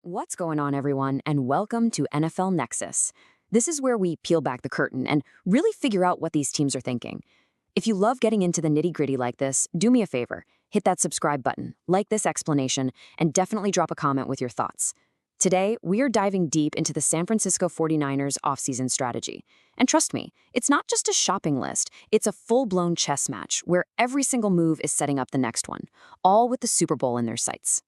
What's going on, everyone, and welcome to NFL Nexus. This is where we peel back the curtain and really figure out what these teams are thinking. If you love getting into the nitty-gritty like this, do me a favor, hit that subscribe button, like this explanation, and definitely drop a comment with your thoughts. Today, we are diving deep into the San Francisco 49ers offseason strategy. And trust me, it's not just a shopping list, it's a full-blown chess match where every single move is setting up the next one, all with the Super Bowl in their sights.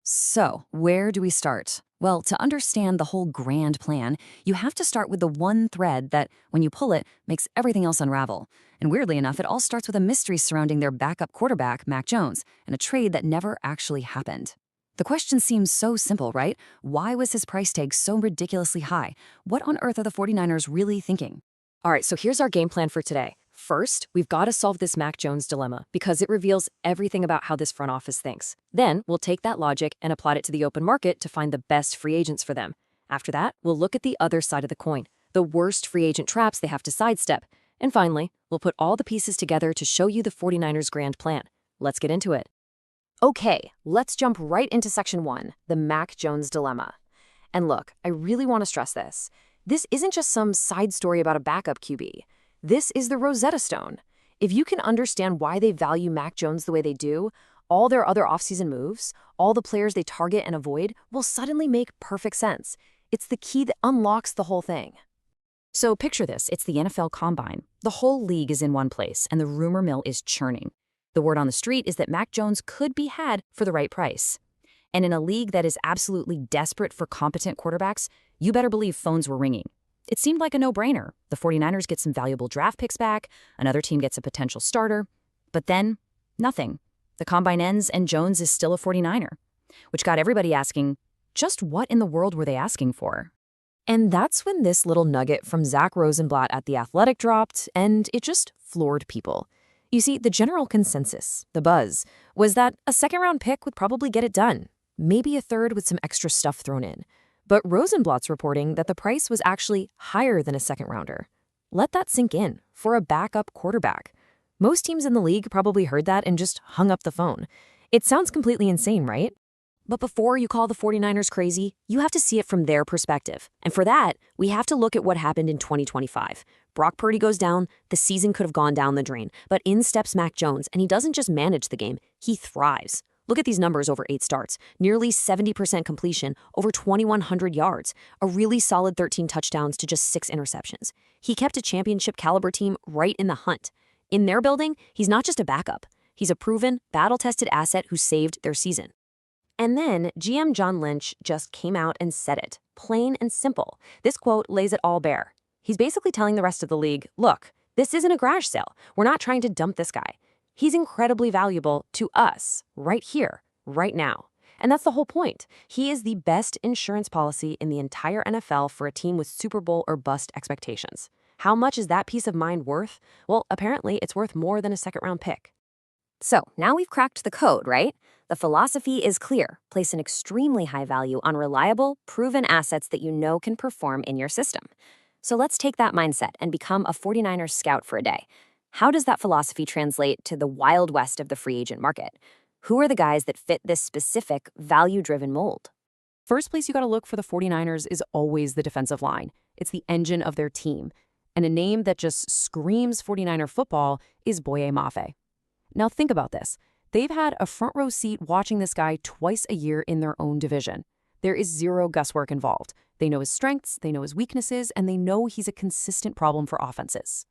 So, where do we start? Well, to understand the whole grand plan, you have to start with the one thread that, when you pull it, makes everything else unravel. And weirdly enough, it all starts with a mystery surrounding their backup quarterback, Mac Jones, and a trade that never actually happened. The question seems so simple, right? Why was his price tag so ridiculously high? What on earth are the 49ers really thinking? All right, so here's our game plan for today. First, we've got to solve this Mac Jones dilemma because it reveals everything about how this front office thinks. Then, we'll take that logic and apply it to the open market to find the best free agents for them. After that, we'll look at the other side of the coin, the worst free agent traps they have to sidestep. And finally, we'll put all the pieces together to show you the 49ers' grand plan. Let's get into it. Okay, let's jump right into section 1, the Mac Jones dilemma. And look, I really want to stress this. This isn't just some side story about a backup QB. This is the Rosetta Stone. If you can understand why they value Mac Jones the way they do, all their other offseason moves, all the players they target and avoid will suddenly make perfect sense. It's the key that unlocks the whole thing. So picture this, it's the NFL Combine. The whole league is in one place, and the rumor mill is churning. The word on the street is that Mac Jones could be had for the right price. And in a league that is absolutely desperate for competent quarterbacks, you better believe phones were ringing. It seemed like a no-brainer. The 49ers get some valuable draft picks back, another team gets a potential starter. But then, nothing. The combine ends and Jones is still a 49er, which got everybody asking, just what in the world were they asking for? And that's when this little nugget from Zach Rosenblatt at The Athletic dropped, and it just floored people. You see, the general consensus, the buzz, was that a second-round pick would probably get it done, maybe a third with some extra stuff thrown in. But Rosenblatt's reporting that the price was actually higher than a second-rounder. Let that sink in for a backup quarterback. Most teams in the league probably heard that and just hung up the phone. It sounds completely insane, right? But before you call the 49ers crazy, you have to see it from their perspective. And for that, we have to look at what happened in 2025. Brock Purdy goes down, the season could have gone down the drain. But in steps Mac Jones, and he doesn't just manage the game, he thrives. Look at these numbers over 8 starts. Nearly 70% completion, over 2,100 yards. A really solid 13 touchdowns to just 6 interceptions. He kept a championship-caliber team right in the hunt. In their building, he's not just a backup. He's a proven, battle-tested asset who saved their season. And then GM John Lynch just came out and said it, plain and simple. This quote lays it all bare. He's basically telling the rest of the league, look, this isn't a garage sale. We're not trying to dump this guy. He's incredibly valuable to us, right here, right now. And that's the whole point. He is the best insurance policy in the entire NFL for a team with Super Bowl or bust expectations. How much is that peace of mind worth? Well, apparently it's worth more than a second-round pick. So, now we've cracked the code, right? The philosophy is clear. Place an extremely high value on reliable, proven assets that you know can perform in your system. So let's take that mindset and become a 49ers scout for a day. How does that philosophy translate to the wild west of the free agent market? Who are the guys that fit this specific, value-driven mold? First place you gotta look for the 49ers is always the defensive line. It's the engine of their team. And a name that just screams 49er football is Boye Mafe. Now think about this. They've had a front row seat watching this guy twice a year in their own division. There is zero guesswork involved. They know his strengths, they know his weaknesses, and they know he's a consistent problem for offenses.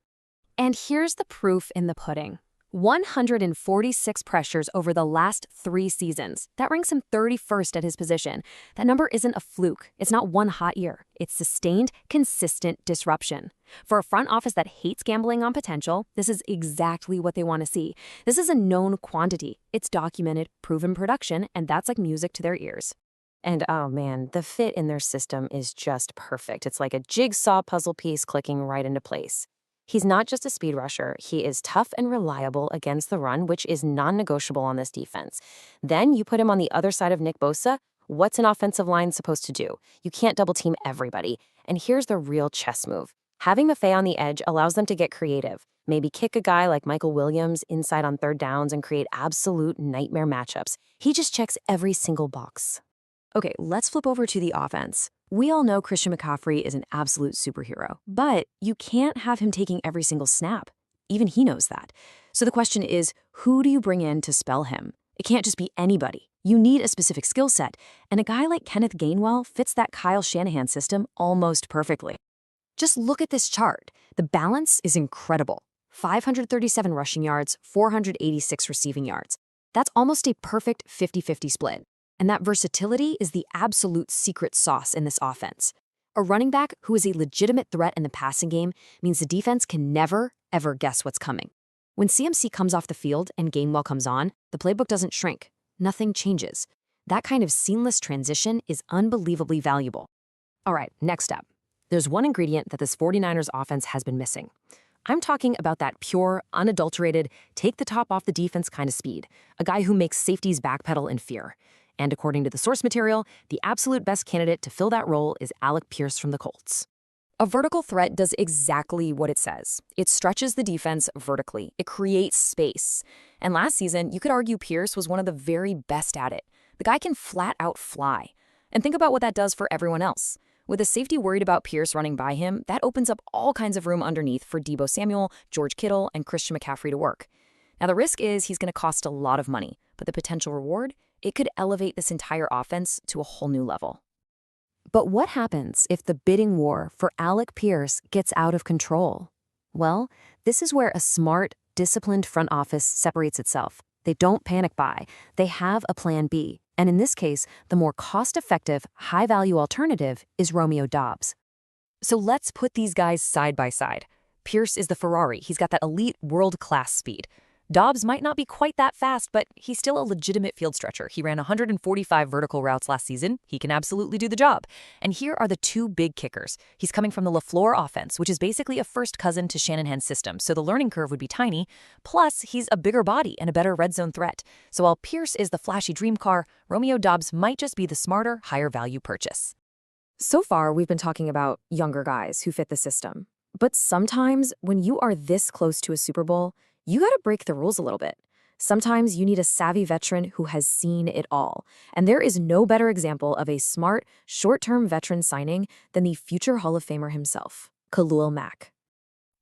And here's the proof in the pudding. 146 pressures over the last 3 seasons. That ranks him 31st at his position. That number isn't a fluke. It's not one hot year. It's sustained, consistent disruption. For a front office that hates gambling on potential, this is exactly what they want to see. This is a known quantity. It's documented, proven production, and that's like music to their ears. And oh man, the fit in their system is just perfect. It's like a jigsaw puzzle piece clicking right into place. He's not just a speed rusher, he is tough and reliable against the run, which is non-negotiable on this defense. Then you put him on the other side of Nick Bosa. What's an offensive line supposed to do? You can't double team everybody. And here's the real chess move. Having Mafe on the edge allows them to get creative. Maybe kick a guy like Michael Williams inside on third downs and create absolute nightmare matchups. He just checks every single box. Okay, let's flip over to the offense. We all know Christian McCaffrey is an absolute superhero, but you can't have him taking every single snap. Even he knows that. So the question is, who do you bring in to spell him? It can't just be anybody. You need a specific skill set, and a guy like Kenneth Gainwell fits that Kyle Shanahan system almost perfectly. Just look at this chart. The balance is incredible. 537 rushing yards, 486 receiving yards. That's almost a perfect 50-50 split. And that versatility is the absolute secret sauce in this offense. A running back who is a legitimate threat in the passing game means the defense can never, ever guess what's coming. When CMC comes off the field and Gainwell comes on, the playbook doesn't shrink. Nothing changes. That kind of seamless transition is unbelievably valuable. All right, next up. There's one ingredient that this 49ers offense has been missing. I'm talking about that pure, unadulterated, take the top off the defense kind of speed, a guy who makes safeties backpedal in fear. And according to the source material, the absolute best candidate to fill that role is Alec Pierce from the Colts. A vertical threat does exactly what it says. It stretches the defense vertically. It creates space. And last season, you could argue Pierce was one of the very best at it. The guy can flat out fly. And think about what that does for everyone else. With a safety worried about Pierce running by him, that opens up all kinds of room underneath for Deebo Samuel, George Kittle, and Christian McCaffrey to work. Now, the risk is he's going to cost a lot of money, but the potential reward? It could elevate this entire offense to a whole new level. But what happens if the bidding war for Alec Pierce gets out of control? Well, this is where a smart, disciplined front office separates itself. They don't panic buy. They have a plan B. And in this case, the more cost-effective, high-value alternative is Romeo Doubs. So let's put these guys side by side. Pierce is the Ferrari. He's got that elite world-class speed. Doubs might not be quite that fast, but he's still a legitimate field stretcher. He ran 145 vertical routes last season. He can absolutely do the job. And here are the two big kickers. He's coming from the LaFleur offense, which is basically a first cousin to Shanahan's system, so the learning curve would be tiny. Plus, he's a bigger body and a better red zone threat. So while Pierce is the flashy dream car, Romeo Doubs might just be the smarter, higher value purchase. So far, we've been talking about younger guys who fit the system. But sometimes, when you are this close to a Super Bowl, you gotta break the rules a little bit. Sometimes you need a savvy veteran who has seen it all. And there is no better example of a smart, short-term veteran signing than the future Hall of Famer himself, Khalil Mack.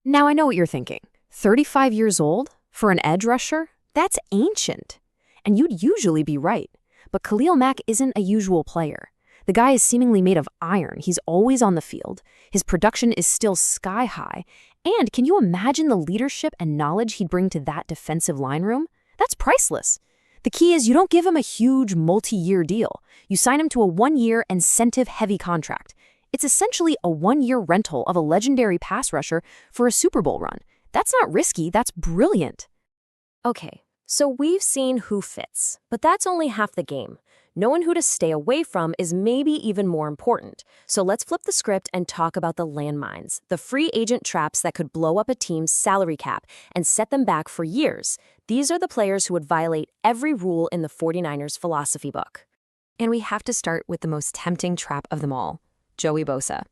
Now I know what you're thinking. 35 years old? For an edge rusher? That's ancient. And you'd usually be right. But Khalil Mack isn't a usual player. The guy is seemingly made of iron. He's always on the field. His production is still sky high. And can you imagine the leadership and knowledge he'd bring to that defensive line room? That's priceless. The key is you don't give him a huge multi-year deal. You sign him to a one-year incentive-heavy contract. It's essentially a one-year rental of a legendary pass rusher for a Super Bowl run. That's not risky, that's brilliant. Okay, so we've seen who fits, but that's only half the game. Knowing who to stay away from is maybe even more important. So let's flip the script and talk about the landmines, the free agent traps that could blow up a team's salary cap and set them back for years. These are the players who would violate every rule in the 49ers philosophy book. And we have to start with the most tempting trap of them all, Joey Bosa.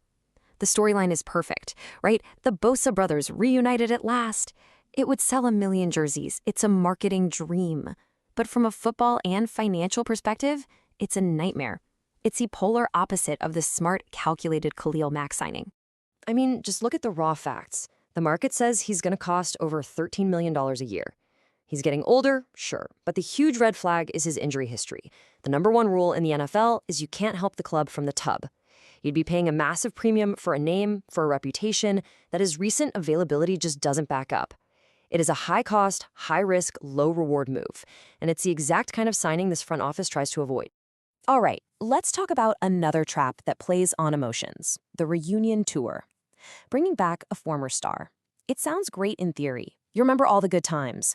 The storyline is perfect, right? The Bosa brothers reunited at last. It would sell 1 million jerseys. It's a marketing dream. But from a football and financial perspective, it's a nightmare. It's the polar opposite of the smart, calculated Khalil Mack signing. I mean, just look at the raw facts. The market says he's going to cost over $13 million a year. He's getting older, sure, but the huge red flag is his injury history. The #1 rule in the NFL is you can't help the club from the tub. You'd be paying a massive premium for a name, for a reputation that his recent availability just doesn't back up. It is a high-cost, high-risk, low-reward move, and it's the exact kind of signing this front office tries to avoid. All right, let's talk about another trap that plays on emotions, the reunion tour. Bringing back a former star. It sounds great in theory. You remember all the good times.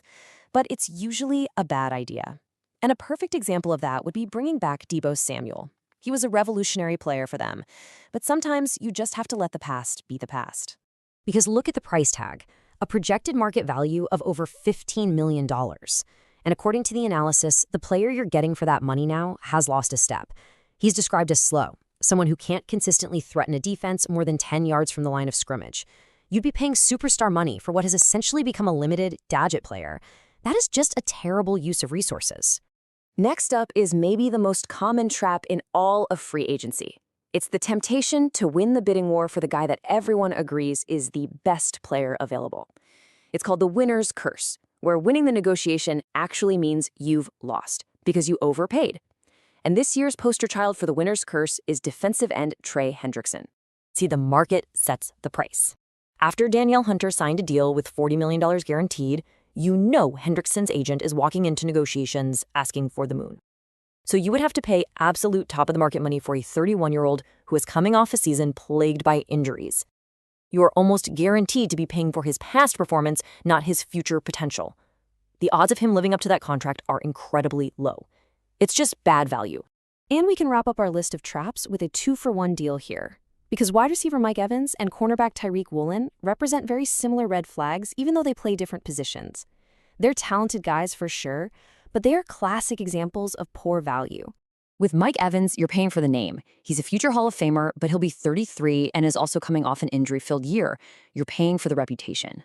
But it's usually a bad idea. And a perfect example of that would be bringing back Deebo Samuel. He was a revolutionary player for them. But sometimes you just have to let the past be the past. Because look at the price tag. A projected market value of over $15 million. And according to the analysis, the player you're getting for that money now has lost a step. He's described as slow, someone who can't consistently threaten a defense more than 10 yards from the line of scrimmage. You'd be paying superstar money for what has essentially become a limited gadget player. That is just a terrible use of resources. Next up is maybe the most common trap in all of free agency. It's the temptation to win the bidding war for the guy that everyone agrees is the best player available. It's called the winner's curse, where winning the negotiation actually means you've lost because you overpaid. And this year's poster child for the winner's curse is defensive end Trey Hendrickson. See, the market sets the price. After Danielle Hunter signed a deal with $40 million guaranteed, you know Hendrickson's agent is walking into negotiations asking for the moon. So you would have to pay absolute top-of-the-market money for a 31-year-old who is coming off a season plagued by injuries. You are almost guaranteed to be paying for his past performance, not his future potential. The odds of him living up to that contract are incredibly low. It's just bad value. And we can wrap up our list of traps with a 2-for-1 deal here. Because wide receiver Mike Evans and cornerback Tyreek Woolen represent very similar red flags, even though they play different positions. They're talented guys for sure, but they are classic examples of poor value. With Mike Evans, you're paying for the name. He's a future Hall of Famer, but he'll be 33 and is also coming off an injury-filled year. You're paying for the reputation.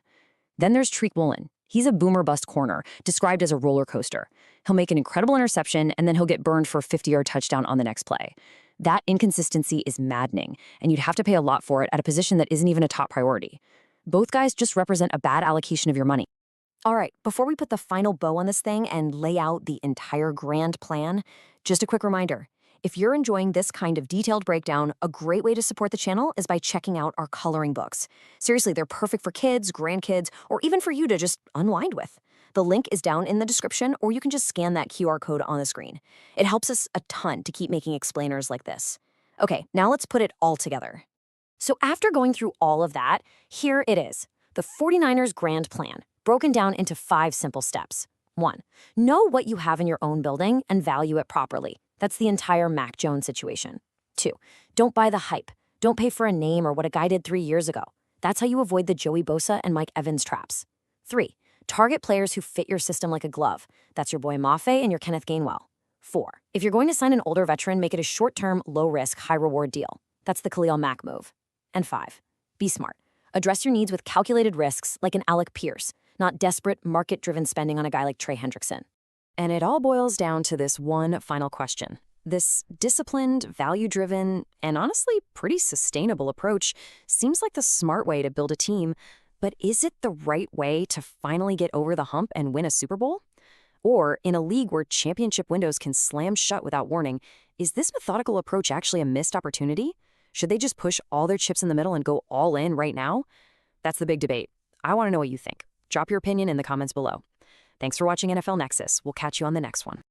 Then there's Tyreek Woolen. He's a boomer-bust corner, described as a roller coaster. He'll make an incredible interception, and then he'll get burned for a 50-yard touchdown on the next play. That inconsistency is maddening, and you'd have to pay a lot for it at a position that isn't even a top priority. Both guys just represent a bad allocation of your money. All right, before we put the final bow on this thing and lay out the entire grand plan, just a quick reminder. If you're enjoying this kind of detailed breakdown, a great way to support the channel is by checking out our coloring books. Seriously, they're perfect for kids, grandkids, or even for you to just unwind with. The link is down in the description, or you can just scan that QR code on the screen. It helps us a ton to keep making explainers like this. Okay, now let's put it all together. So after going through all of that, here it is, the 49ers grand plan, broken down into 5 simple steps. 1. Know what you have in your own building and value it properly. That's the entire Mac Jones situation. 2. Don't buy the hype. Don't pay for a name or what a guy did 3 years ago. That's how you avoid the Joey Bosa and Mike Evans traps. 3. Target players who fit your system like a glove. That's your boy Mafe and your Kenneth Gainwell. 4. If you're going to sign an older veteran, make it a short-term, low-risk, high-reward deal. That's the Khalil Mack move. And 5. Be smart. Address your needs with calculated risks like an Alec Pierce, not desperate, market-driven spending on a guy like Trey Hendrickson. And it all boils down to this one final question. This disciplined, value-driven, and honestly pretty sustainable approach seems like the smart way to build a team, but is it the right way to finally get over the hump and win a Super Bowl? Or, in a league where championship windows can slam shut without warning, is this methodical approach actually a missed opportunity? Should they just push all their chips in the middle and go all in right now? That's the big debate. I want to know what you think. Drop your opinion in the comments below. Thanks for watching NFL Nexus. We'll catch you on the next one.